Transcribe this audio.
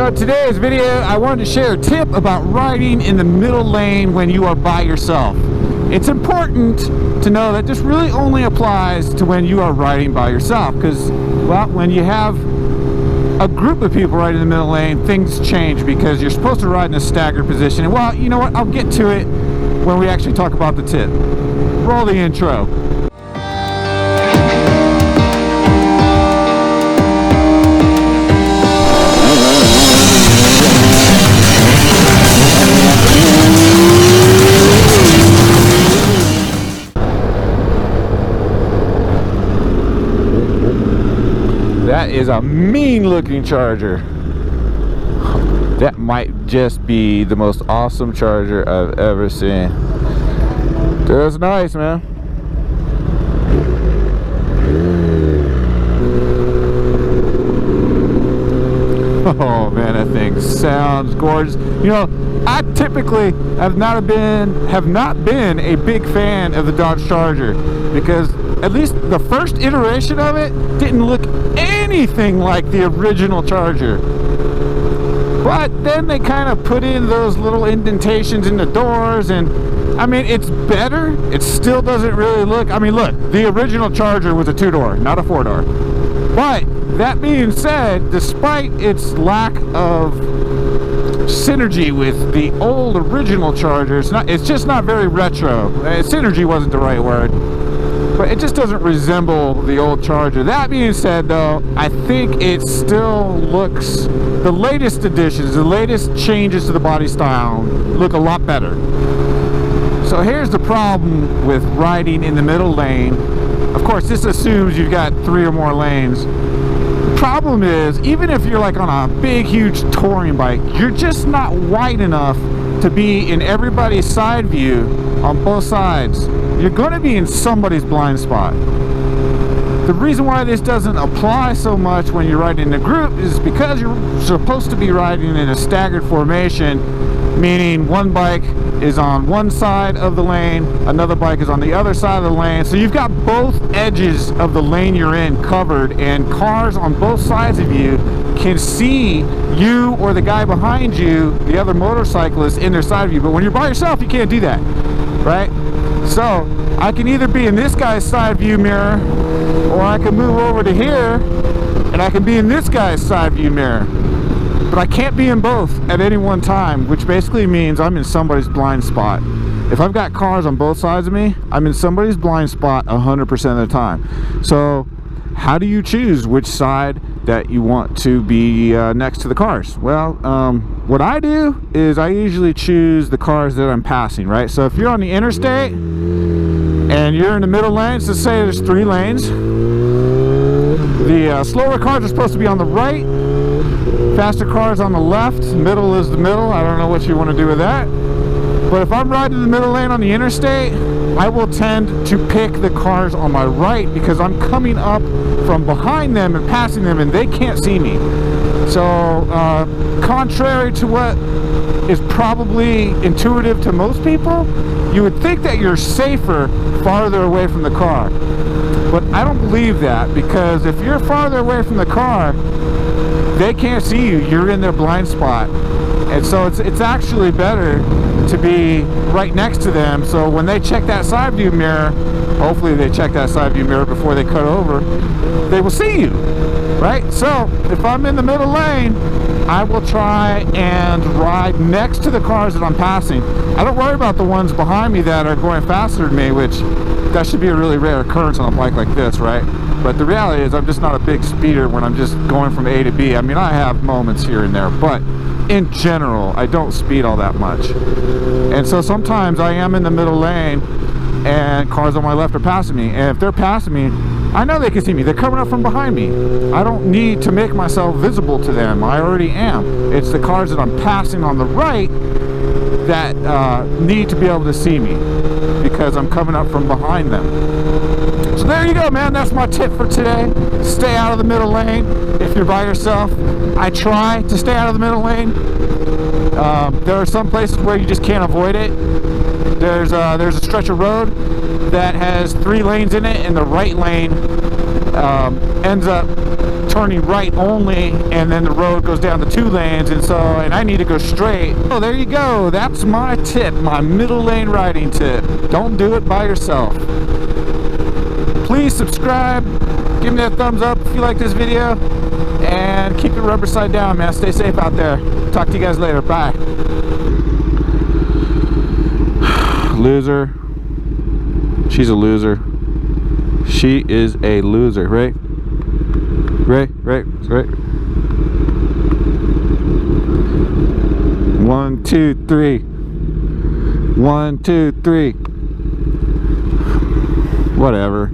So today's video, I wanted to share a tip about riding in the middle lane when you are by yourself. It's important to know that this really only applies to when you are riding by yourself, because, well, when you have a group of people riding in the middle lane, things change because you're supposed to ride in a staggered position. And, well, you know what? I'll get to it when we actually talk about the tip. Roll the intro. That is a mean looking charger. That might just be the most awesome charger I've ever seen. That's nice, man. Oh man, that thing sounds gorgeous. You know, I typically have not been a big fan of the Dodge Charger because at least the first iteration of it didn't look anything like the original Charger. But then they kind of put in those little indentations in the doors, and I mean, it's better. It still doesn't really look, I mean, look, the original Charger was a 2-door, not a 4-door. But that being said, despite its lack of synergy with the old original Charger, it's just not very retro. Synergy wasn't the right word, but it just doesn't resemble the old Charger. That being said, though, I think it still looks, the latest additions, the latest changes to the body style look a lot better. So here's the problem with riding in the middle lane. Of course, this assumes you've got 3 or more lanes. The problem is, even if you're like on a big, huge touring bike, you're just not wide enough to be in everybody's side view on both sides. You're going to be in somebody's blind spot. The reason why this doesn't apply so much when you're riding in a group is because you're supposed to be riding in a staggered formation, meaning one bike is on one side of the lane, another bike is on the other side of the lane. So you've got both edges of the lane you're in covered, and cars on both sides of you can see you or the guy behind you, the other motorcyclist, in their side view. But when you're by yourself, you can't do that, right? So I can either be in this guy's side view mirror, or I can move over to here and I can be in this guy's side view mirror. But I can't be in both at any one time, which basically means I'm in somebody's blind spot. If I've got cars on both sides of me, I'm in somebody's blind spot 100% of the time. So how do you choose which side that you want to be next to the cars? Well, what I do is I usually choose the cars that I'm passing, right? So if you're on the interstate and you're in the middle lane, so say there's 3 lanes, the slower cars are supposed to be on the right, faster cars on the left, middle is the middle. I don't know what you want to do with that. But if I'm riding in the middle lane on the interstate, I will tend to pick the cars on my right because I'm coming up from behind them and passing them and they can't see me. So contrary to what is probably intuitive to most people, you would think that you're safer farther away from the car. But I don't believe that, because if you're farther away from the car, they can't see you. You're in their blind spot. And so it's actually better to be right next to them, so when they check that side view mirror, hopefully they check that side view mirror before they cut over, they will see you, right? So if I'm in the middle lane, I will try and ride next to the cars that I'm passing. I don't worry about the ones behind me that are going faster than me, which that should be a really rare occurrence on a bike like this, right? But the reality is I'm just not a big speeder when I'm just going from A to B. I mean, I have moments here and there, but in general, I don't speed all that much. And so sometimes I am in the middle lane and cars on my left are passing me. And if they're passing me, I know they can see me. They're coming up from behind me. I don't need to make myself visible to them. I already am. It's the cars that I'm passing on the right that need to be able to see me because I'm coming up from behind them. So there you go, man. That's my tip for today. Stay out of the middle lane if you're by yourself. I try to stay out of the middle lane. There are some places where you just can't avoid it. There's a stretch of road that has 3 lanes in it, and the right lane ends up turning right only, and then the road goes down to 2 lanes, and I need to go straight. Oh, there you go. That's my tip, my middle lane riding tip. Don't do it by yourself. Please subscribe, give me that thumbs up if you like this video, and keep it rubber side down, man. Stay safe out there. Talk to you guys later. Bye. Loser. She's a loser. She is a loser, right? Right. 1, 2, 3. 1, 2, 3. Whatever.